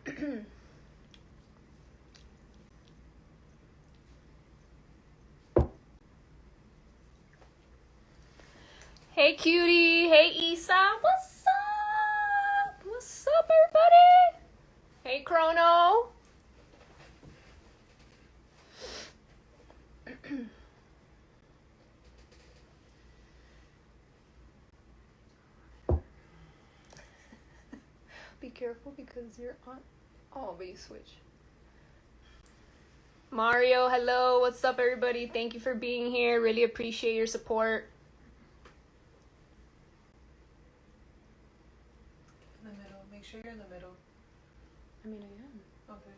Hey, cutie. Hey, Isa. What's up? What's up, everybody? Hey, Chrono. Be careful because you're on. Oh, but you switch. Mario, hello. What's up, everybody? Thank you for being here. Really appreciate your support. In the middle. Make sure you're in the middle. I mean, I am. Okay.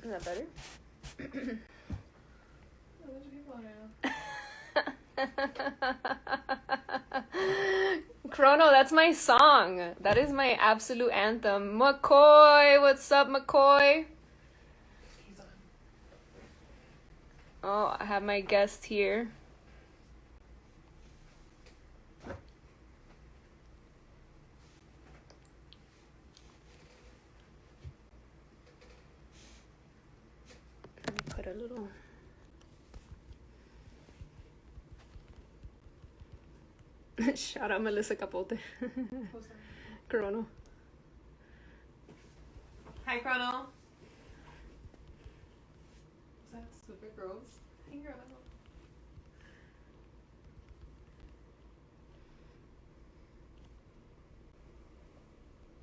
Is that better? There's people on Chrono, that's my song. That is my absolute anthem. McCoy, what's up, McCoy? He's on. Oh, I have my guest here. Let me put a little... Shout out Melissa Capote. Who's that? Chrono. Hi, Chrono. Is that super gross? Hey, Chrono.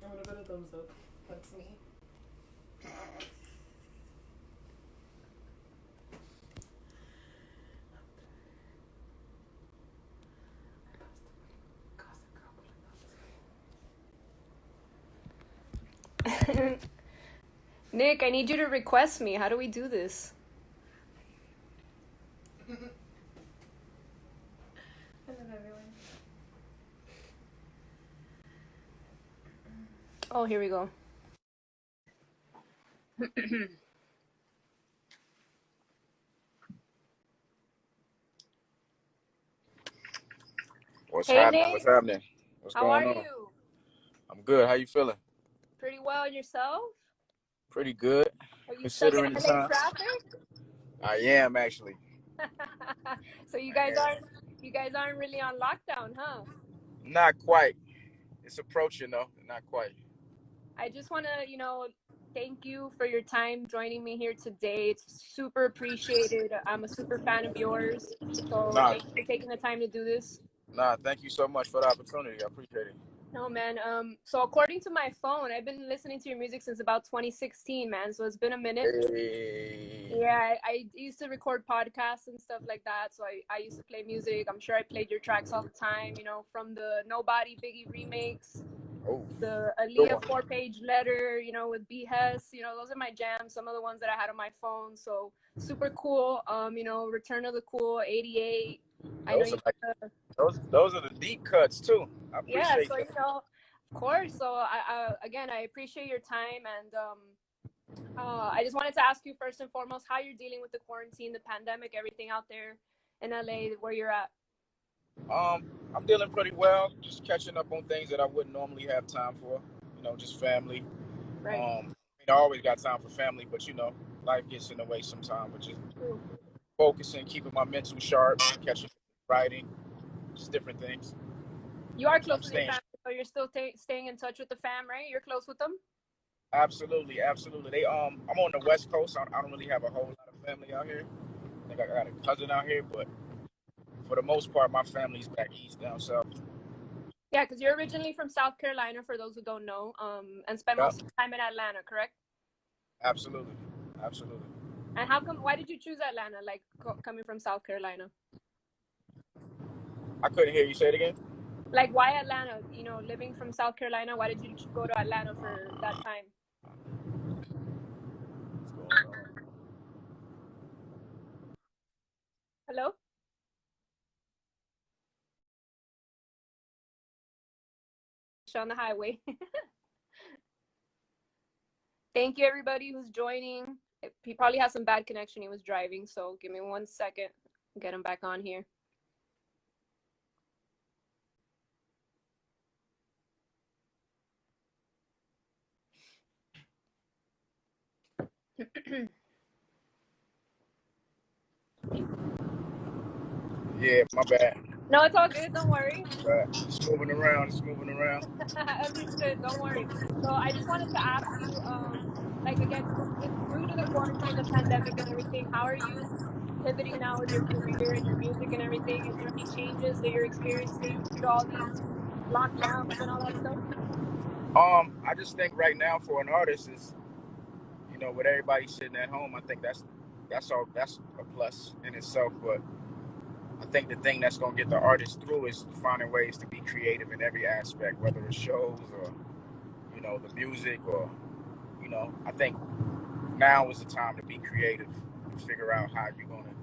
I'm gonna put a thumbs up. That's me. Nick, I need you to request me. How do we do this? Hello, everyone. Oh, here we go. What's Hey, happening? Nick. What's happening? What's How are going on? you? I'm good. How you feeling? Pretty well, and yourself? Pretty good. Are you stuck in Considering the LA time. traffic? I am actually. So you I guys am. aren't really on lockdown, huh? Not quite. It's approaching though. Not quite. I just want to, thank you for your time joining me here today. It's super appreciated. I'm a super fan of yours. So Nah, thank you for taking the time to do this. thank you so much for the opportunity. I appreciate it. No, man. So according to my phone, I've been listening to your music since about 2016, man. So it's been a minute. Hey. Yeah, I used to record podcasts and stuff like that. So I used to play music. I'm sure I played your tracks all the time, from the Nobody Biggie remakes, Oh, the good Aaliyah one. 4-page letter, with B Hess, those are my jams, some of the ones that I had on my phone. So super cool. Return of the Cool, 88. I know Those you are like those are the deep cuts too. I yeah, appreciate so that. of course. So again, I appreciate your time, and I just wanted to ask you first and foremost how you're dealing with the quarantine, the pandemic, everything out there in LA where you're at. I'm dealing pretty well. Just catching up on things that I wouldn't normally have time for. Just family. Right. I always got time for family, but life gets in the way sometimes. But just True. focusing, keeping my mental sharp, catching writing, just different things. You are So I'm close with your staying. family, so you're still staying in touch with the fam, right? You're close with them. Absolutely, absolutely. I'm on the West Coast. I don't really have a whole lot of family out here. I think I got a cousin out here, but for the most part, my family's back east, down south. Yeah, because you're originally from South Carolina, for those who don't know, and spent Yep, most of the time in Atlanta, correct? absolutely, absolutely. And why did you choose Atlanta, like coming from South Carolina? I couldn't hear you say it again. Like, why Atlanta? Living from South Carolina, why did you go to Atlanta for that time? What's going on? Hello? On the highway. Thank you, everybody who's joining. He probably has some bad connection. He was driving, so give me 1 second. Get him back on here. Yeah, my bad. No, it's all good. Don't worry. It's moving around. It's moving around. Understood. Don't worry. So I just wanted to ask you, like again, due to the quarantine, the pandemic, and everything, how are you pivoting now with your career and your music and everything? Is there any changes that you're experiencing due to all these lockdowns and all that stuff? I just think right now for an artist is, with everybody sitting at home, I think that's a plus in itself. But I think the thing that's gonna get the artist through is finding ways to be creative in every aspect, whether it's shows or the music or I think now is the time to be creative and figure out how you're gonna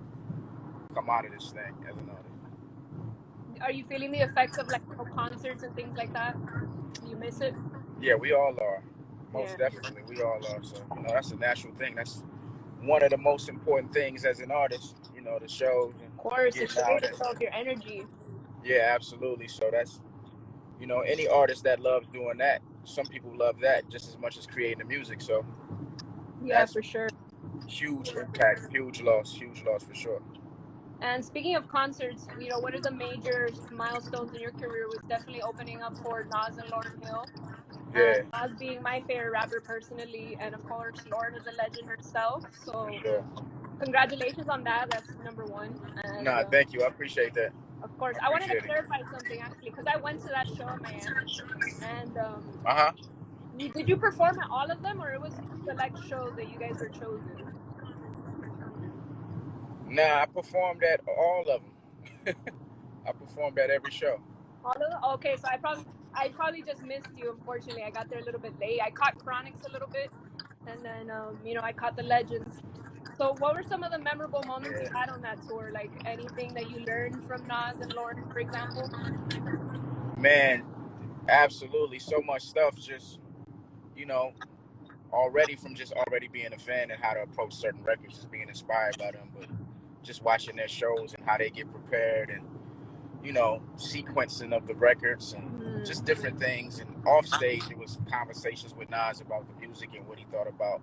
come out of this thing as an artist. Are you feeling the effects of like concerts and things like that? Do you miss it? Yeah, we all are. Most definitely, we all are. So that's a natural thing. That's one of the most important things as an artist. The shows. And of course, it's the way to show your energy. Yeah, absolutely. So that's any artist that loves doing that. Some people love that just as much as creating the music. So yeah, for sure. Huge impact, huge loss for sure. And speaking of concerts, one of the major milestones in your career was definitely opening up for Nas and Lauryn Hill. Yeah. And Nas being my favorite rapper personally, and of course Lauryn is a legend herself. So congratulations on that. That's number one. And, thank you. I appreciate that. Of course. I wanted to clarify something actually, because I went to that show in Miami, and did you perform at all of them, or it was select shows that you guys were chosen? Nah, I performed at all of them. I performed at every show. All of them? Okay, so I probably just missed you. Unfortunately, I got there a little bit late. I caught Chronics a little bit, and then I caught the Legends. So what were some of the memorable moments you had on that tour? Like anything that you learned from Nas and Lauryn, for example? Man, absolutely. So much stuff. Just already being a fan and how to approach certain records, just being inspired by them, but just watching their shows and how they get prepared and sequencing of the records and just different things. And off stage, it was conversations with Nas about the music and what he thought about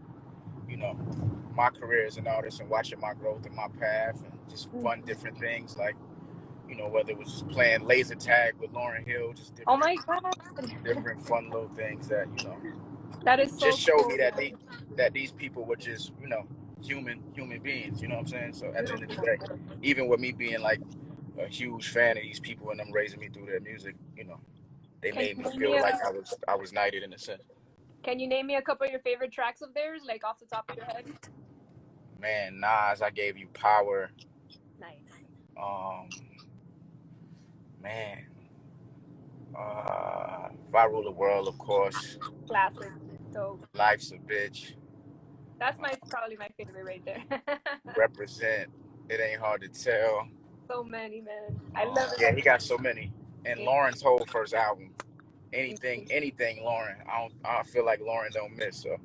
my career as an artist and watching my growth and my path and just fun different things like whether it was just playing laser tag with Lauryn Hill, just different, oh my god, different fun little things that that is so just showed cool. me that these people were just human beings. You know what I'm saying? So at the end of the day, even with me being like a huge fan of these people and them raising me through their music, they made me feel like I was knighted in a sense. Can you name me a couple of your favorite tracks of theirs, like off the top of your head? Man, Nas, I Gave You Power. Nice. Man, If I Rule the World, of course. Classic. Dope. Life's a Bitch. That's probably my favorite right there. Represent. It Ain't Hard to Tell. So many, man. I love it. Yeah, he got so many. And Lauryn's whole first album. Anything, Lauryn. I feel like Lauryn don't miss. So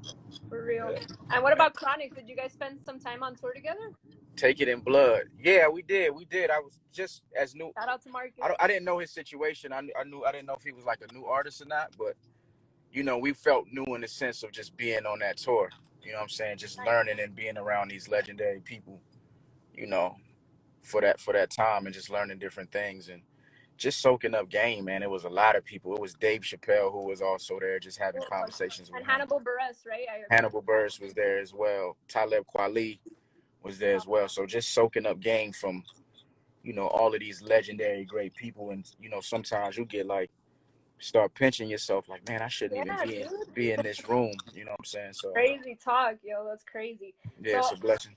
for real. Yeah. And what about Chronics? Did you guys spend some time on tour together? Take It in Blood. Yeah, we did. I was just as new. Shout out to Marcus. I didn't know his situation. I didn't know if he was like a new artist or not, but we felt new in the sense of just being on that tour. You know what I'm saying? Just learning and being around these legendary people, for that time and just learning different things and just soaking up game, man. It was a lot of people. It was Dave Chappelle who was also there just having conversations with him. Hannibal Buress, right? Hannibal Buress was there as well. Talib Kweli was there as well. So just soaking up game from, all of these legendary great people. And, sometimes you get like, start pinching yourself like, man, I shouldn't even be in this room. You know what I'm saying? So crazy talk, yo. That's crazy. Yeah, so, it's a blessing.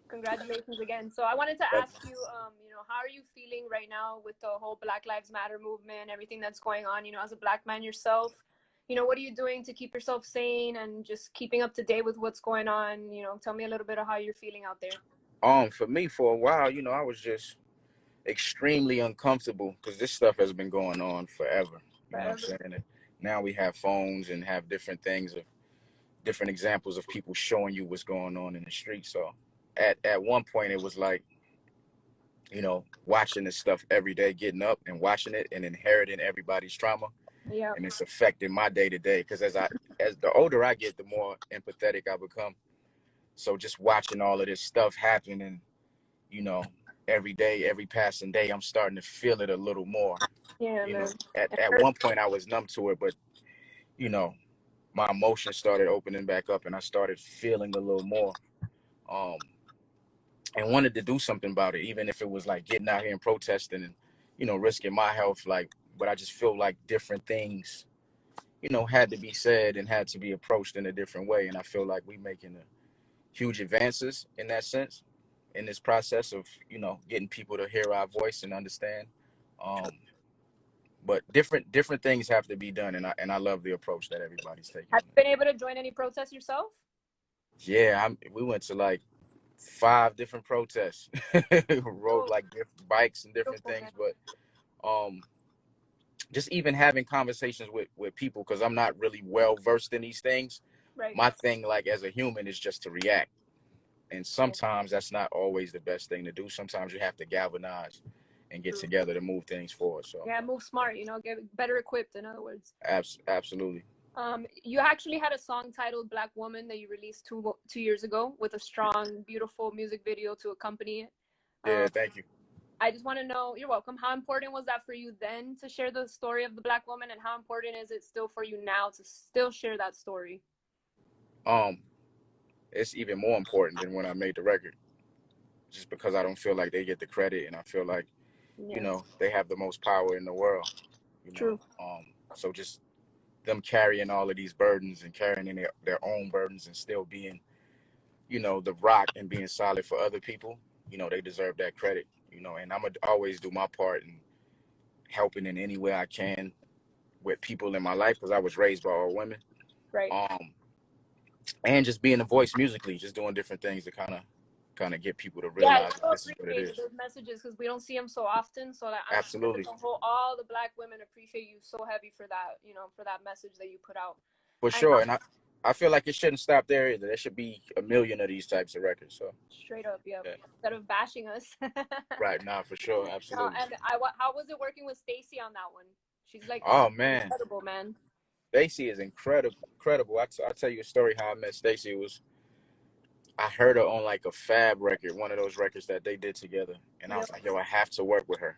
Congratulations again. So I wanted to ask you, how are you feeling right now with the whole Black Lives Matter movement, everything that's going on, as a Black man yourself? What are you doing to keep yourself sane and just keeping up to date with what's going on? Tell me a little bit of how you're feeling out there. For me, for a while, I was just extremely uncomfortable because this stuff has been going on forever. You know what I'm saying? And now we have phones and have different things of different examples of people showing you what's going on in the street. So at one point it was like, watching this stuff every day, getting up and watching it and inheriting everybody's trauma. Yeah. And it's affecting my day to day. Because as the older I get, the more empathetic I become. So just watching all of this stuff happen, and you know, every day, every passing day, I'm starting to feel it a little more. Yeah, You know, man. at one point I was numb to it, but you know, my emotions started opening back up, and I started feeling a little more. Um, and wanted to do something about it, even if it was like getting out here and protesting and, you know, risking my health. Like, but I just feel like different things, you know, had to be said and had to be approached in a different way. And I feel like we making huge advances in that sense, in this process of, you know, getting people to hear our voice and understand. Um, but different things have to be done, and I love the approach that everybody's taking. Have you been able to join any protests yourself? Yeah, we went to like 5 different protests, rode Oh, like different bikes and different beautiful, things, man. but just even having conversations with people, because I'm not really well versed in these things. Right. My thing, like as a human, is just to react, and Yeah. sometimes that's not always the best thing to do. Sometimes you have to galvanize and get True. together to move things forward. So Yeah, move smart, you know, get better equipped, in other words. absolutely. You actually had a song titled Black Woman that you released 2 years ago with a strong, beautiful music video to accompany it. Yeah, thank you. I just want to know, you're welcome, how important was that for you then to share the story of the Black woman, and how important is it still for you now to still share that story? Um, it's even more important than when I made the record, just because I don't feel like they get the credit, and I feel like, you Yeah, know, they have the most power in the world. You know, true. so just them carrying all of these burdens and carrying in their own burdens and still being, you know, the rock and being solid for other people, you know, they deserve that credit, you know, and I'm gonna always do my part in helping in any way I can with people in my life, because I was raised by all women. Right. And just being a voice musically, just doing different things to kind of get people to Yeah, I realize that so this is what it appreciate is. those messages because we don't see them so often. So I'm sure that Absolutely. all the Black women appreciate you so heavy for that, you know, for that message that you put out. For And sure. And I feel like it shouldn't stop there either. There should be a million of these types of records. So straight up, yeah. yeah. Instead of bashing us. Right now, for sure. No, Absolutely. and how was it working with Stacy on that one? She's like Oh man, incredible, man. Stacey is incredible. I'll tell you a story how I met Stacey. I heard her on like a Fab record, one of those records that they did together. And I Yep. was like, yo, I have to work with her.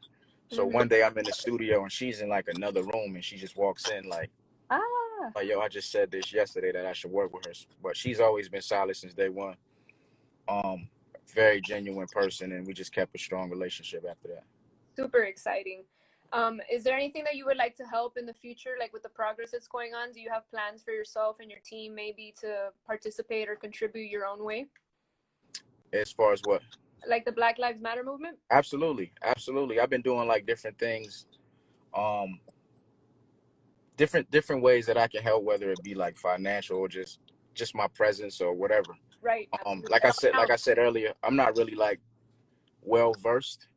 So Mm-hmm. one day I'm in the studio and she's in like another room, and she just walks in Ah, yo, I just said this yesterday that I should work with her. But she's always been solid since day one. Um, Very genuine person, and we just kept a strong relationship after that. super exciting. Is there anything that you would like to help in the future, like with the progress that's going on? Do you have plans for yourself and your team maybe to participate or contribute your own way? As far as what? Like the Black Lives Matter movement? Absolutely. Absolutely. I've been doing like different things, um, different ways that I can help, whether it be like financial or just my presence or whatever. Right, absolutely. Like I said earlier, I'm not really like well versed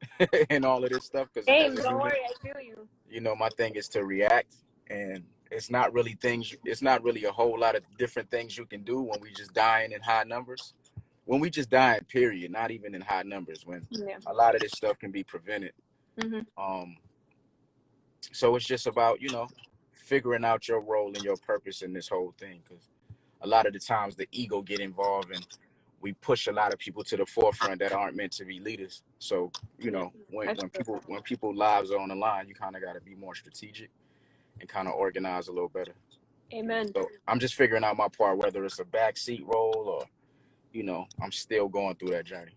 in all of this stuff, because as Same, a don't human, worry, I feel you. you know, my thing is to react, and it's not really a whole lot of different things you can do when we just dying in high numbers. When we just dying, period, not even in high numbers, when Yeah. a lot of this stuff can be prevented. Mm-hmm. Um, so it's just about, you know, figuring out your role and your purpose in this whole thing, because a lot of the times the ego get involved, and we push a lot of people to the forefront that aren't meant to be leaders. So, you Yeah. know, when I feel people lives are on the line, you kind of got to be more strategic and kind of organize a little better. Amen. So I'm just figuring out my part, whether it's a backseat role or, you know, I'm still going through that journey.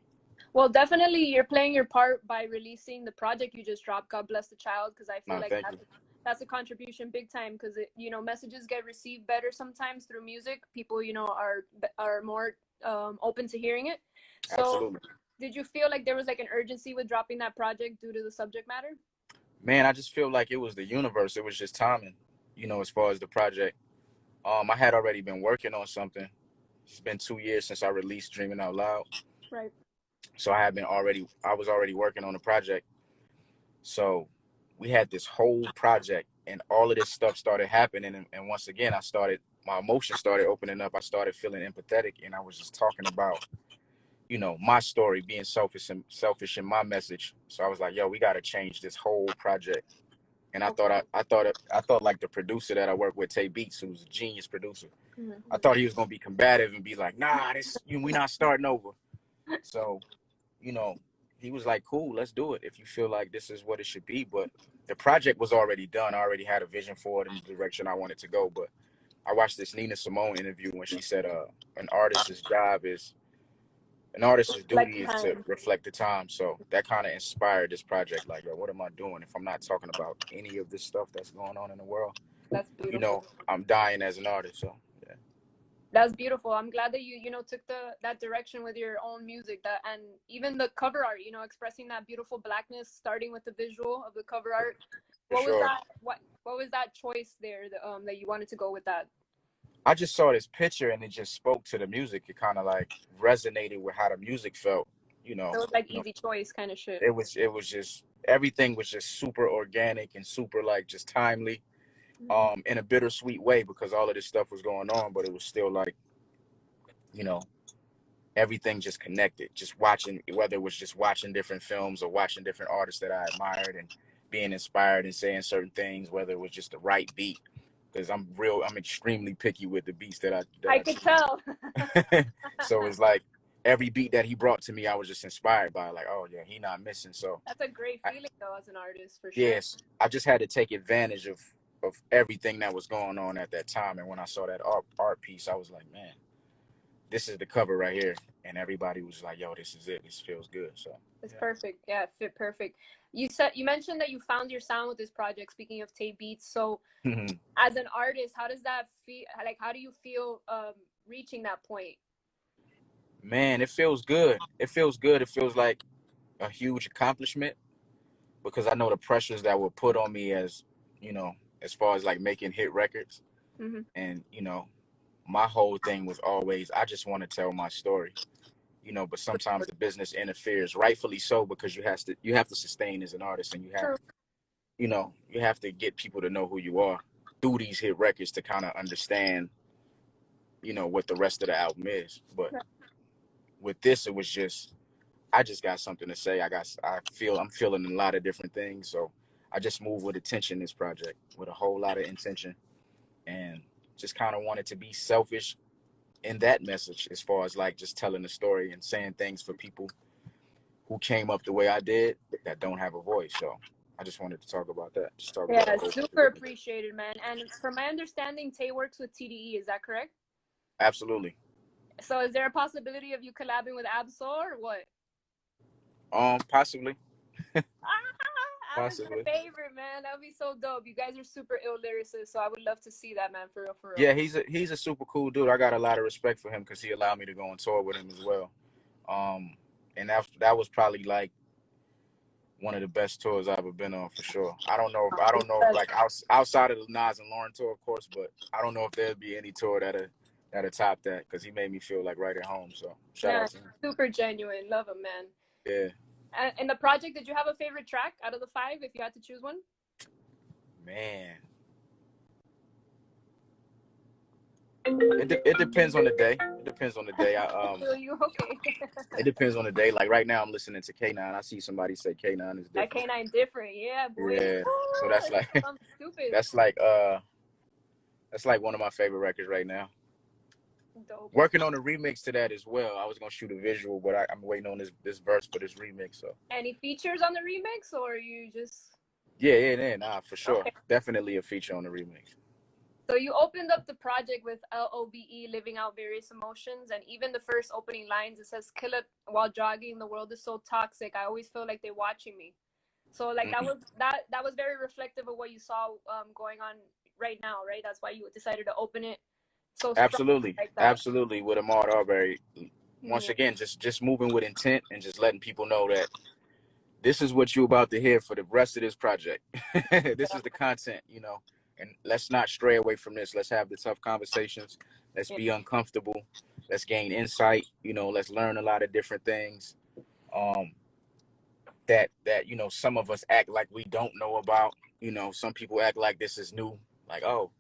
Well, definitely you're playing your part by releasing the project you just dropped, God Bless the Child, because I feel No, like thank you. that's a contribution big time, because you know, messages get received better sometimes through music. People, you know, are more open to hearing it. So Absolutely. did you feel like there was like an urgency with dropping that project due to the subject matter? Man, I just feel like it was the universe. It was just timing, you know, as far as the project. I had already been working on something. It's been 2 years since I released Dreaming Out Loud. Right. So I was already working on the project. So we had this whole project, and all of this stuff started happening. And once again, my emotions started opening up. I started feeling empathetic, and I was just talking about, you know, my story, being selfish in my message. So I was like, yo, we got to change this whole project And Okay. I thought like the producer that I work with, Tay Beats, who's a genius producer. I Mhm. thought he was gonna be combative and be like, nah, we not starting over. So, you know, he was like, cool, let's do it if you feel like this is what it should be. But the project was already done. I already had a vision for it and the direction I wanted to go. But I watched this Nina Simone interview when she said an artist's job is an artist's Like duty is to time. reflect the time. So that kind of inspired this project. Like, yo, what am I doing if I'm not talking about any of this stuff that's going on in the world? That's You beautiful. know, I'm dying as an artist. So yeah, That's beautiful. I'm glad that you took that direction with your own music, that and even the cover art, expressing that beautiful blackness, starting with the visual of the cover art. for What was sure. what was that choice there that you wanted to go with that? I just saw this picture and it just spoke to the music. It kind of like resonated with how the music felt. You know, It was like easy choice kind of shit. it was just everything was just super organic and super like just timely, in a bittersweet way because all of this stuff was going on, but it was still like, you know, everything just connected. Just watching, whether it was just watching different films or watching different artists that I admired and being inspired and saying certain things, whether it was just the right beat. Because I'm extremely picky with the beats that I I could choose. tell. So it's like every beat that he brought to me, I was just inspired by. Like, oh yeah, he not missing. So That's a great feeling though as an artist for sure. yes, I just had to take advantage of everything that was going on at that time. And when I saw that art piece, I was like, man, this is the cover right here. And everybody was like, yo, this is it. This feels good. So It's yeah. perfect. Yeah, it fit perfect. You mentioned that you found your sound with this project. Speaking of Tay Beats, so as an artist, how does that feel? Like, how do you feel reaching that point? Man, it feels good. It feels good. It feels like a huge accomplishment because I know the pressures that were put on me as, you know, as far as like making hit records. Mm-hmm. And, you know, my whole thing was always, I just want to tell my story, you know, but sometimes the business interferes, rightfully so, because you have to sustain as an artist and True. you have to get people to know who you are through these hit records to kind of understand, you know, what the rest of the album is. But with this, it was just, I just got something to say. I'm feeling a lot of different things. So I just moved with attention this project with a whole lot of intention and just kind of wanted to be selfish in that message as far as like just telling the story and saying things for people who came up the way I did that don't have a voice. So I just wanted to talk about that. Just talk about Yeah, the whole super thing. appreciated, man. And from my understanding, Tay works with TDE. Is that correct? Absolutely. So, is there a possibility of you collabing with Absol or what? Possibly. I was my Possibly. favorite, man. That would be so dope. You guys are super ill lyricists, so I would love to see that, man. For real, for real. Yeah, he's a super cool dude. I got a lot of respect for him because he allowed me to go on tour with him as well. Um, and that was probably like one of the best tours I've ever been on for sure. I don't know if like outside of the Nas and Lauryn tour, of course, but I don't know if there'd be any tour that'll top that because he made me feel like right at home. So shout Yeah, out to him. super genuine. Love him, man. Yeah, And in the project, did you have a favorite track out of the 5 if you had to choose one? man. It depends on the day. It depends on the day. Feel you? Okay. It depends on the day. Like right now, I'm listening to K9. I see somebody say K9 is That different. K9 different. Yeah, boy. Yeah. So that's like Something stupid. that's like one of my favorite records right now. Dope. Working on a remix to that as well. I was gonna shoot a visual, but I'm waiting on this verse for this remix. So Any features on the remix, or you just yeah, nah, for sure. okay? Definitely a feature on the remix. So you opened up the project with LOVE, living out various emotions, and even the first opening lines, it says, "Kill it while jogging. The world is so toxic. I always feel like they're watching me." So like Mm-hmm. that was very reflective of what you saw going on right now, right? That's why you decided to open it so strong Absolutely, like that. absolutely. With Ahmaud Arbery, once Yeah. again, just moving with intent and just letting people know that this is what you're about to hear for the rest of this project. This is the content, you know, and let's not stray away from this. Let's have the tough conversations. Let's Yeah. be uncomfortable. Let's gain insight. You know, let's learn a lot of different things. Um, that you know, some of us act like we don't know about. You know, some people act like this is new. Like, oh,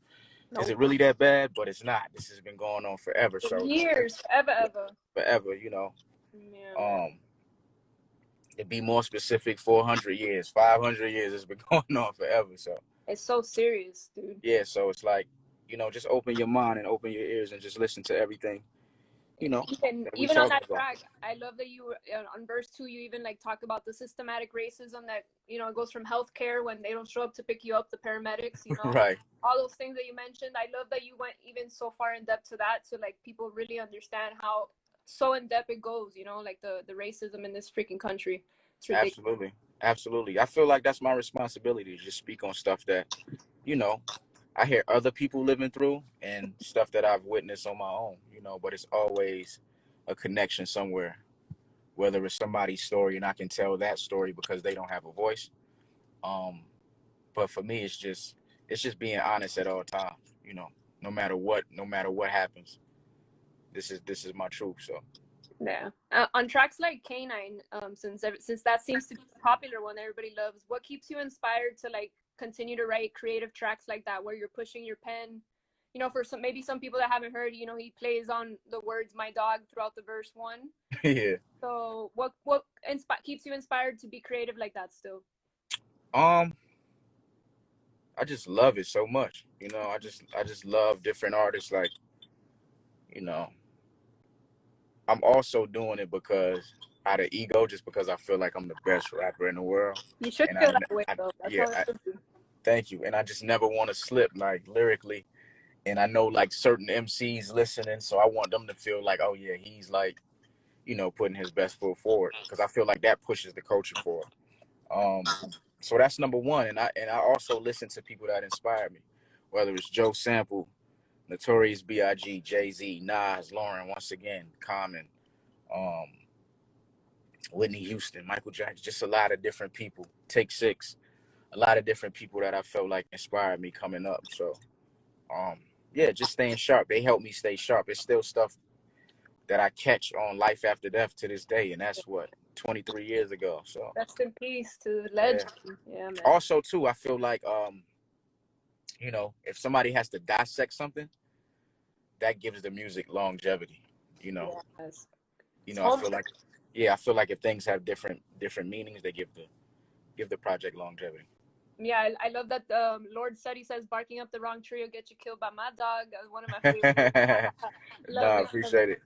is Nope. it really that bad? But it's not. This has been going on forever. So Years, ever. forever, you know. Yeah, man. Um, To be more specific, 400 years, 500 years, it's been going on forever. So It's so serious, dude. yeah, so it's like, just open your mind and open your ears and just listen to everything, that we Even on talking that about. track, I love that you on verse 2 you even like talk about the systematic racism that it goes from healthcare when they don't show up to pick you up, the paramedics, Right. all those things that you mentioned. I love that you went even so far in depth to that, so like people really understand how so in depth it goes. Like the racism in this freaking country. It's ridiculous. Absolutely. Absolutely. I feel like that's my responsibility to just speak on stuff that, I hear other people living through and stuff that I've witnessed on my own, but it's always a connection somewhere, whether it's somebody's story and I can tell that story because they don't have a voice. But for me, it's just being honest at all times, no matter what happens. This is my truth. So Yeah. On tracks like Canine, since that seems to be a popular one everybody loves, what keeps you inspired to like continue to write creative tracks like that, where you're pushing your pen? For some people that haven't heard, he plays on the words "my dog" throughout the verse 1. yeah. So what keeps you inspired to be creative like that still? I just love it so much. I just love different artists. Like, you know, I'm also doing it because out of ego, just because I feel like I'm the best rapper in the world. You should And feel that way though. That's yeah, how it should be. thank you. And I just never want to slip like lyrically. And I know like certain MCs listening, so I want them to feel like, oh yeah, he's like, putting his best foot forward, because I feel like that pushes the culture forward. So that's number one. And I also listen to people that inspire me, whether it's Joe Sample, Notorious B.I.G., Jay-Z, Nas, Lauren, once again, Common, um, Whitney Houston, Michael Jackson, just a lot of different people. Take Six, a lot of different people that I felt like inspired me coming up. So, yeah, just staying sharp. They help me stay sharp. It's still stuff that I catch on Life After Death to this day, and that's what 23 years ago. So, Rest in peace to the yeah. legend. Yeah, man. Also, too, I feel like if somebody has to dissect something, that gives the music longevity. Yes. I feel like if things have different meanings, they give the project longevity. Yeah, I love that Lord Study says barking up the wrong tree will get you killed by my dog. That was one of my favorites. No, Love I it. appreciate it.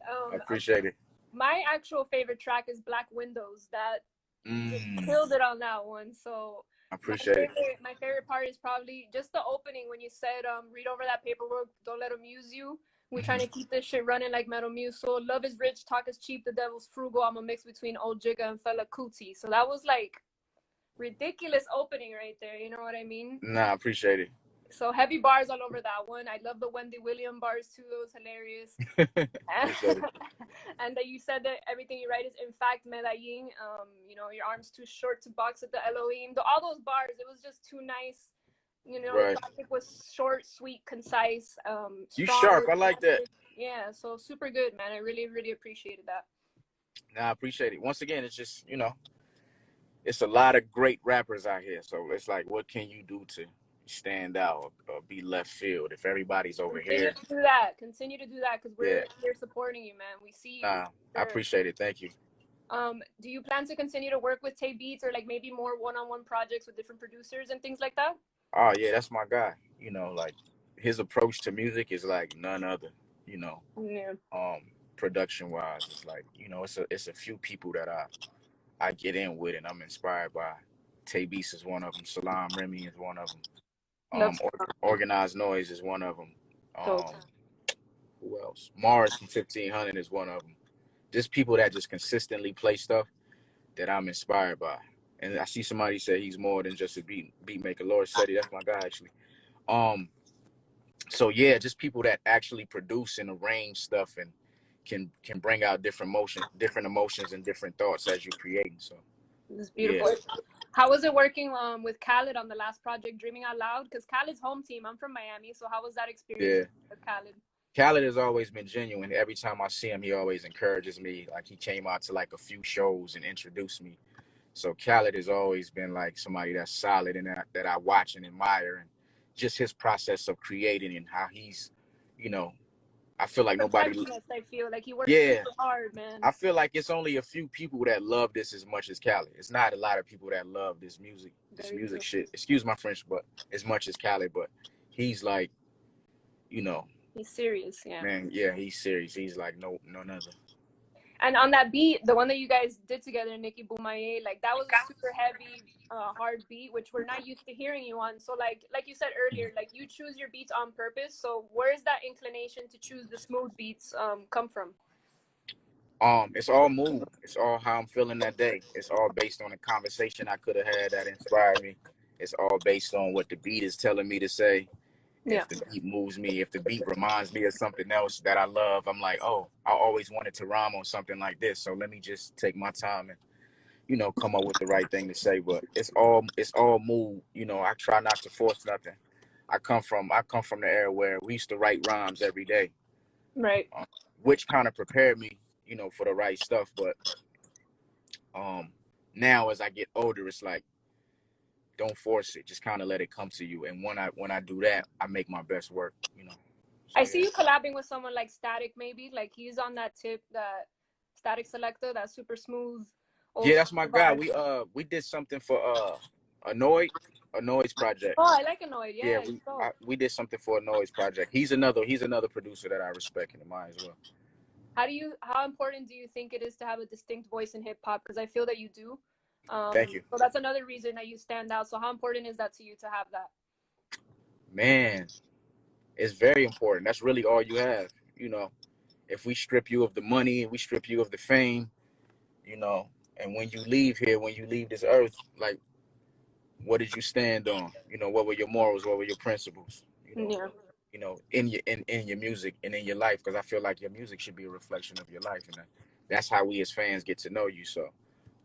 I Um, appreciate it. my actual favorite track is Black Windows. That just Mm, killed it on that one. So I appreciate it. my favorite part is probably just the opening when you said, read over that paperwork, don't let them use you. We're trying to keep this shit running like Metal Muse. So love is rich, talk is cheap, the devil's frugal. I'm a mix between old Jigga and Fela Kuti. So that was like ridiculous opening right there. You know what I mean? Nah, I appreciate it. So heavy bars all over that one. I love the Wendy Williams bars too. It was hilarious. Appreciate it. And that you said that everything you write is in fact Medellin. Your arms too short to box at the Elohim. All those bars, it was just too nice. Right. The topic was short, sweet, concise, You strong. sharp. I like that. Yeah, so super good, man. I really, really appreciated that. Nah, I appreciate it. Once again, it's just, it's a lot of great rappers out here. So it's like, what can you do to stand out or be left field if everybody's over here? Continue to do that because we're supporting you, man. We see you. Nah, I appreciate it. Thank you. Do you plan to continue to work with Tay Beats or like maybe more one-on-one projects with different producers and things like that? Oh yeah, that's my guy. Like his approach to music is like none other. Yeah. Production wise, it's like it's a few people that I get in with and I'm inspired by. Tay Beats is one of them. Salam Remy is one of them. Organized Noise is one of them. Who else? Mars from 1500 is one of them. Just people that just consistently play stuff that I'm inspired by. And I see somebody say he's more than just a beat maker. Laura said it. That's my guy actually. So yeah, just people that actually produce and arrange stuff and can bring out different emotions and different thoughts as you're creating. So it's beautiful. Yeah. How was it working with Khaled on the last project, Dreaming Out Loud? Because Khaled's home team. I'm from Miami, so how was that experience with Khaled? Khaled has always been genuine. Every time I see him, he always encourages me. Like he came out to like a few shows and introduced me. So Khaled has always been like somebody that's solid and that I watch and admire, and just his process of creating and how he's, I feel like nobody. I feel like he works Yeah, super hard, man. I feel like it's only a few people that love this as much as Khaled. It's not a lot of people that love this Very music true. shit. Excuse my French, but as much as Khaled. But he's like, you know, He's serious, yeah. man, yeah, he's serious. He's like none other. And on that beat, the one that you guys did together, Nikki Boumaye, like that was a super heavy, hard beat, which we're not used to hearing you on. So like you said earlier, like you choose your beats on purpose. So where's that inclination to choose the smooth beats come from? It's all mood. It's all how I'm feeling that day. It's all based on a conversation I could have had that inspired me. It's all based on what the beat is telling me to say. Yeah. If the beat moves me, if the beat reminds me of something else that I love, I'm like, oh, I always wanted to rhyme on something like this. So let me just take my time and, you know, come up with the right thing to say. But it's all mood. You know, I try not to force nothing. I come from the era where we used to write rhymes every day, Right. which kind of prepared me, you know, for the right stuff. But now as I get older, it's like, don't force it. Just kind of let it come to you. And when I do that, I make my best work, you know. So, I see you collabing with someone like Static, maybe. Like he's on that tip, that Static Selector, that super smooth. Yeah, that's my guy. We did something for a noise project. Oh, I like Annoyed. Yeah, Yeah. we did something for a noise project. He's another producer that I respect and admire as well. How important do you think it is to have a distinct voice in hip hop? Because I feel that you do. Thank you. So that's another reason that you stand out. So how important is that to you to have that? Man, it's very important. That's really all you have. You know, if we strip you of the money and we strip you of the fame, you know, and when you leave here, when you leave this earth, like, what did you stand on? You know, what were your morals? What were your principles? Yeah. You know, in your music and in your life, because I feel like your music should be a reflection of your life, and that's how we as fans get to know you. So,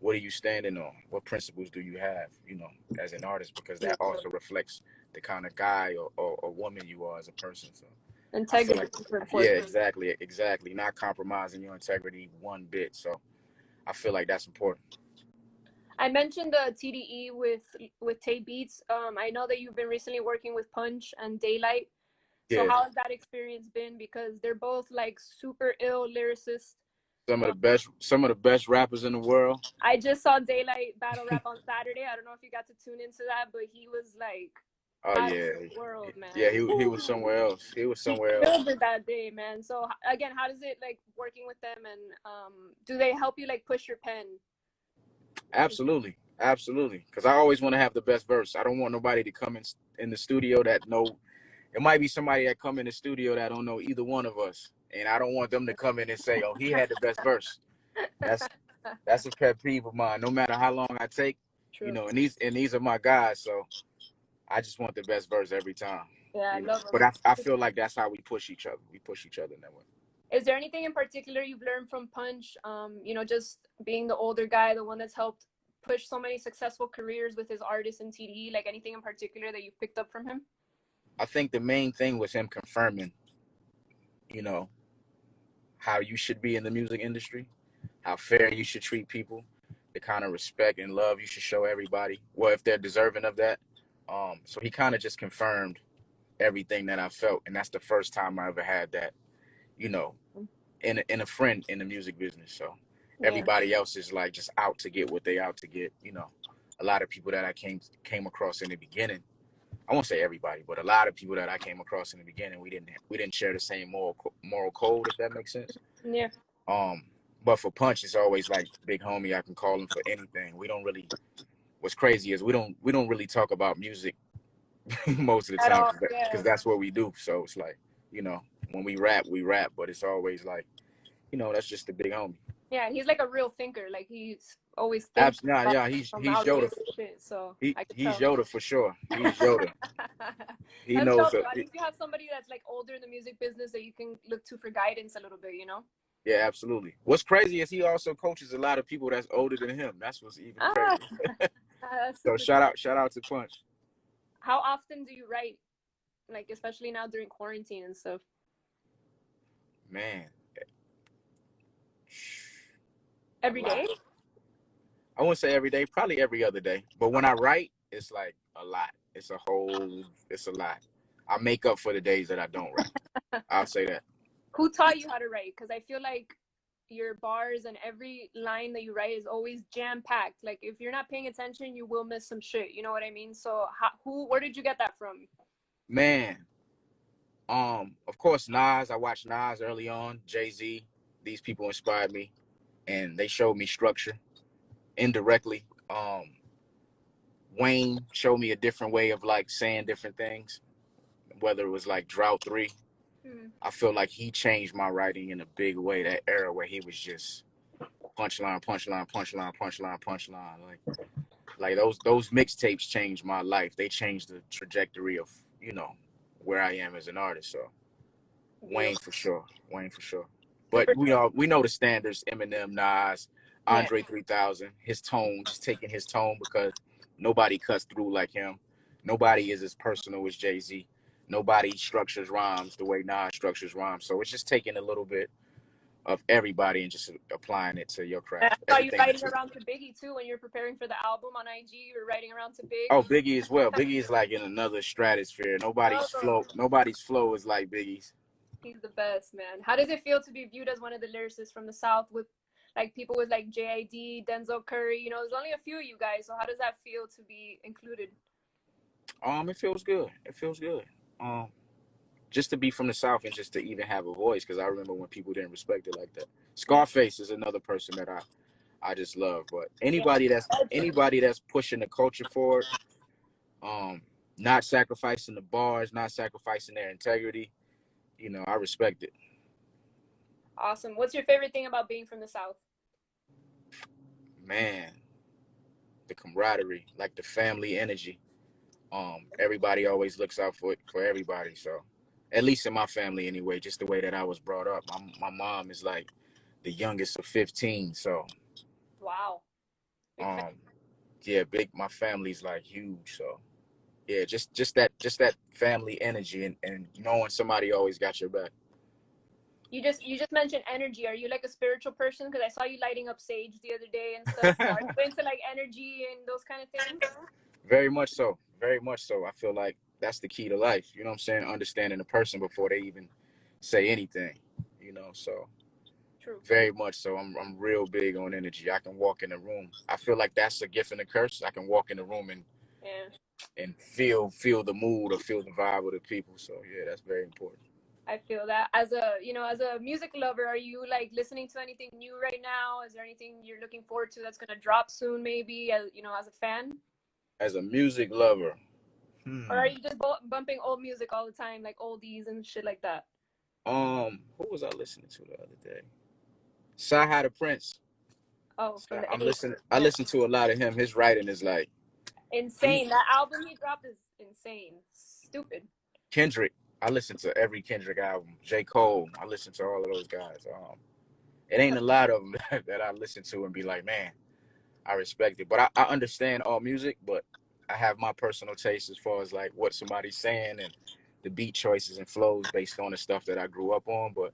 what are you standing on? What principles do you have? You know, as an artist, because that also reflects the kind of guy or woman you are as a person. So, Integrity is super important. yeah, exactly. Not compromising your integrity one bit. So, I feel like that's important. I mentioned the TDE with Tay Beats. I know that you've been recently working with Punch and Daylight. So Yeah, how has that experience been? Because they're both like super ill lyricists. some of the best rappers in the world. I just saw Daylight battle rap on Saturday. I don't know if you got to tune into that, but he was like Oh out yeah, of the world, man. yeah. He was somewhere else. He Killed it that day, man. So again, how does it like working with them, and do they help you like push your pen? Absolutely. Because I always want to have the best verse. I don't want nobody to come in the studio that know. It might be somebody that come in the studio that don't know either one of us, and I don't want them to come in and say, "Oh, he had the best verse." That's a pet peeve of mine. No matter how long I take, True. you know, and these are my guys, so I just want the best verse every time. Yeah, I love them. But I feel like that's how we push each other. We push each other in that way. Is there anything in particular you've learned from Punch? You know, just being the older guy, the one that's helped push so many successful careers with his artists and TDE, like anything in particular that you've picked up from him? I think the main thing was him confirming, you know, how you should be in the music industry, how fair you should treat people, the kind of respect and love you should show everybody. Well, if they're deserving of that. So he kind of just confirmed everything that I felt, and that's the first time I ever had that, you know, in a friend in the music business. So everybody else is like just out to get what they out to get. You know, a lot of people that I came across in the beginning. I won't say everybody, but a lot of people that I came across in the beginning, we didn't share the same moral code, if that makes sense. Yeah. But for Punch, it's always like big homie. I can call him for anything. We don't really. What's crazy is we don't really talk about music most of the time because that's what we do. So it's like, you know, when we rap, but it's always like, you know, that's just the big homie. Yeah, he's like a real thinker. Like he's always thinking. Yeah, he's Yoda. Shit, so he's Yoda for sure. He's Yoda. He that's knows. At least you have somebody that's like older in the music business that you can look to for guidance a little bit, you know? Yeah, absolutely. What's crazy is he also coaches a lot of people that's older than him. That's what's even crazy. So shout out to Punch. How often do you write? Like especially now during quarantine and stuff. Man. Every day? I wouldn't say every day, probably every other day. But when I write, it's like a lot. It's a lot. I make up for the days that I don't write. I'll say that. Who taught you how to write? Because I feel like your bars and every line that you write is always jam packed. Like if you're not paying attention, you will miss some shit. You know what I mean? So where did you get that from? Man, of course, Nas. I watched Nas early on. Jay-Z. These people inspired me, and they showed me structure indirectly. Wayne showed me a different way of like saying different things. Whether it was like Drought 3, I feel like he changed my writing in a big way. That era where he was just punchline, punchline, punchline, punchline, punchline. Like those mixtapes changed my life. They changed the trajectory of, where I am as an artist. So Wayne Beautiful. for sure. Wayne for sure. But Super. we know the standards, Eminem, Nas, Yeah. Andre 3000, his tone, just taking his tone because nobody cuts through like him. Nobody is as personal as Jay-Z. Nobody structures rhymes the way Nas structures rhymes. So it's just taking a little bit of everybody and just applying it to your And craft. I saw you Everything. writing around to Biggie too when you're preparing for the album on IG. You were writing around to Big. Oh, Biggie as well. Biggie is like in another stratosphere. Nobody's flow is like Biggie's. He's the best, man. How does it feel to be viewed as one of the lyricists from the South with like people with like JID, Denzel Curry? You know, there's only a few of you guys. So how does that feel to be included? It feels good. It feels good. Just to be from the South and just to even have a voice, because I remember when people didn't respect it like that. Scarface is another person that I just love. But anybody that's pushing the culture forward, not sacrificing the bars, not sacrificing their integrity, I respect it. Awesome. What's your favorite thing about being from the South? Man, the camaraderie, like the family energy. Everybody always looks out for everybody. So, at least in my family anyway, just the way that I was brought up. My mom is like the youngest of 15. So, Wow. yeah, my family's like huge. So, yeah, just that family energy and knowing somebody always got your back. You just mentioned energy. Are you like a spiritual person? Because I saw you lighting up sage the other day and stuff. So are you into like energy and those kind of things? Very much so. Very much so. I feel like that's the key to life. You know what I'm saying? Understanding the person before they even say anything. So True. very much so. I'm real big on energy. I can walk in the room. I feel like that's a gift and a curse. I can walk in the room and feel the mood or feel the vibe of the people. So yeah, that's very important. I feel that as a music lover, are you like listening to anything new right now? Is there anything you're looking forward to that's gonna drop soon? Maybe as a fan. As a music lover, Or are you just bumping old music all the time, like oldies and shit like that? who was I listening to the other day? Sci the Prince. Oh, from the I'm 80s. listening. I listen to a lot of him. His writing is like Insane. That album he dropped is insane. Stupid. Kendrick. I listen to every Kendrick album. J. Cole. I listen to all of those guys. It ain't a lot of them that I listen to and be like, man, I respect it. But I understand all music, but I have my personal taste as far as like what somebody's saying and the beat choices and flows based on the stuff that I grew up on. But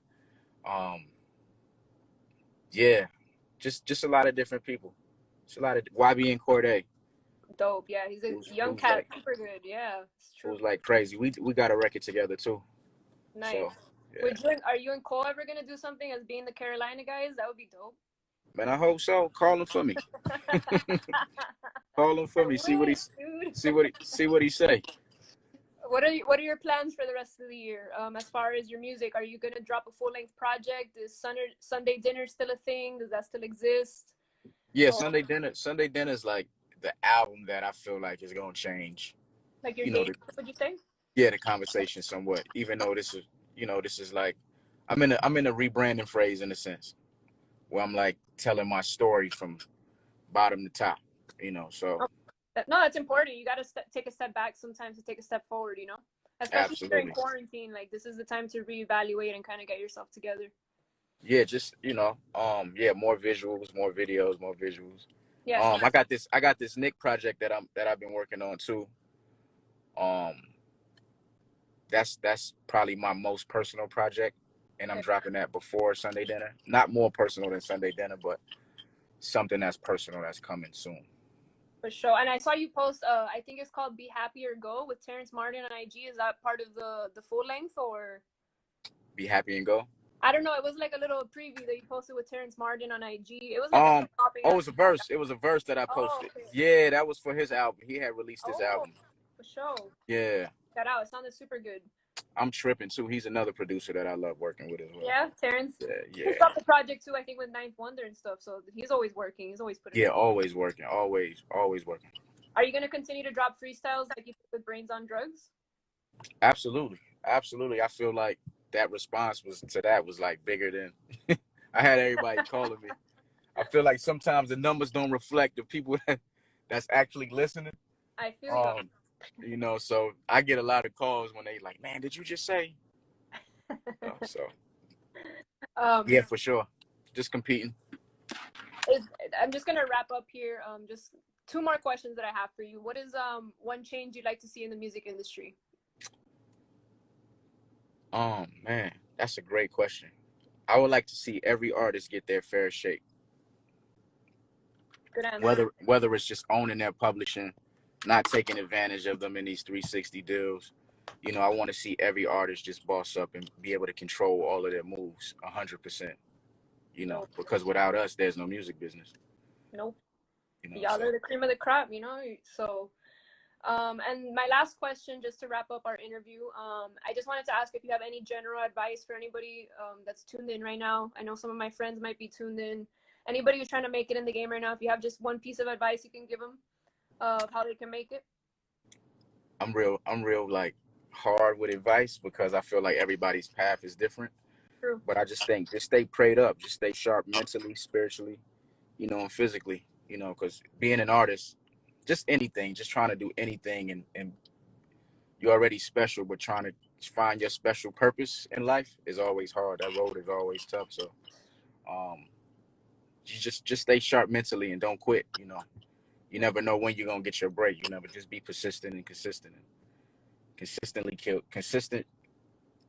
yeah, just a lot of different people. It's a lot of YB and Cordae. Dope. Yeah, he's a young cat. Super good. Yeah, it's It true. was like crazy. We got a record together too. Nice. So, yeah. Are you and Cole ever gonna do something as being the Carolina guys? That would be dope. Man, I hope so. Call him for me. Call him for me. See what he say. What are your plans for the rest of the year? As far as your music, are you gonna drop a full length project? Is Sunday dinner still a thing? Does that still exist? Yeah, Sunday dinner. Sunday dinner is like the album that I feel like is gonna change. Like your date? Would you say? Yeah, the conversation somewhat. Even though this is like I'm in a rebranding phase in a sense where I'm like telling my story from bottom to top. So. No, that's important. You got to take a step back sometimes to take a step forward, especially during quarantine. Like this is the time to reevaluate and kind of get yourself together. Yeah, just more visuals, more videos, more visuals. Yeah. I got this Nick project that I've been working on too. That's probably my most personal project, and I'm dropping that before Sunday dinner. Not more personal than Sunday dinner, but something that's personal that's coming soon. For sure. And I saw you post, I think it's called Be Happy or Go with Terrence Martin on IG. Is that part of the full length or? Be Happy and Go? I don't know. It was like a little preview that you posted with Terrence Martin on IG. It was like a popping Oh, it up. was a verse. It was a verse that I posted. Okay. Yeah, that was for his album. He had released his Oh, album. for sure. Yeah. That out. It sounded super good. I'm tripping too. He's another producer that I love working with as well. Yeah, Terrence. Yeah. He stopped the project too, I think, with Ninth Wonder and stuff. So he's always working. He's always putting. Yeah, always working. Always working. Are you gonna continue to drop freestyles like you did with Brains on Drugs? Absolutely. I feel like that response was like bigger than I had everybody calling me. I feel like sometimes the numbers don't reflect the people that's actually listening. I feel you know, so I get a lot of calls when they like, man, did you just say? Yeah, for sure. Just competing. I'm just gonna wrap up here. Just 2 more questions that I have for you. What is one change you'd like to see in the music industry? Man, that's a great question. I would like to see every artist get their fair shake. Good answer. Whether it's just owning their publishing, not taking advantage of them in these 360 deals. You know, I want to see every artist just boss up and be able to control all of their moves 100%. You know, because without us, there's no music business. Nope. You know, y'all are the cream of the crop, you know. So, and my last question, just to wrap up our interview, I just wanted to ask if you have any general advice for anybody that's tuned in right now. I know some of my friends might be tuned in. Anybody who's trying to make it in the game right now, if you have just one piece of advice you can give them of how they can make it. I'm real like hard with advice because I feel like everybody's path is different. True. But I just think just stay prayed up, just stay sharp mentally, spiritually, you know, and physically, you know, because being an artist, just anything, just trying to do anything and you're already special, but trying to find your special purpose in life is always hard. That road is always tough. So you just stay sharp mentally and don't quit, you know. You never know when you're gonna get your break. You never just be persistent and consistent.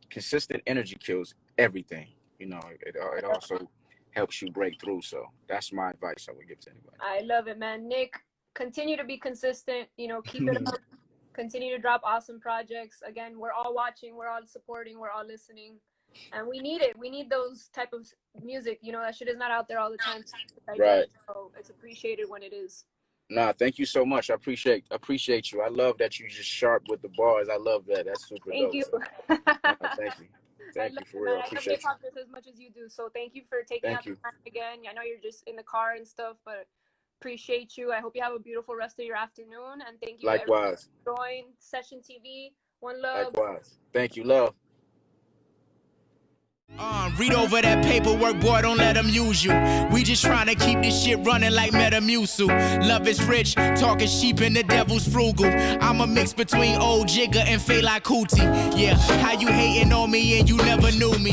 Consistent energy kills everything. You know, it also helps you break through. So that's my advice I would give to anybody. I love it, man. Nick, continue to be consistent. You know, keep it up. Continue to drop awesome projects. Again, we're all watching, we're all supporting, we're all listening, and we need it. We need those type of music. You know, that shit is not out there all the time. Right. So it's appreciated when it is. Nah, thank you so much. I appreciate you. I love that you just sharp with the bars. I love that. That's super Thank dope. you. So, thank you. Thank you for real. I appreciate love hip-hop just as much as you do. So thank you for taking out the time again. I know you're just in the car and stuff, but appreciate you. I hope you have a beautiful rest of your afternoon. And thank you Likewise. for joining TheSessionTV. One love. Likewise. Thank you. Love. Read over that paperwork, boy, don't let them use you. We just trying to keep this shit running like Metamucil. Love is rich, talking sheep and the devil's frugal. I'm a mix between old Jigga and Fela Kuti. Yeah, how you hating on me and you never knew me?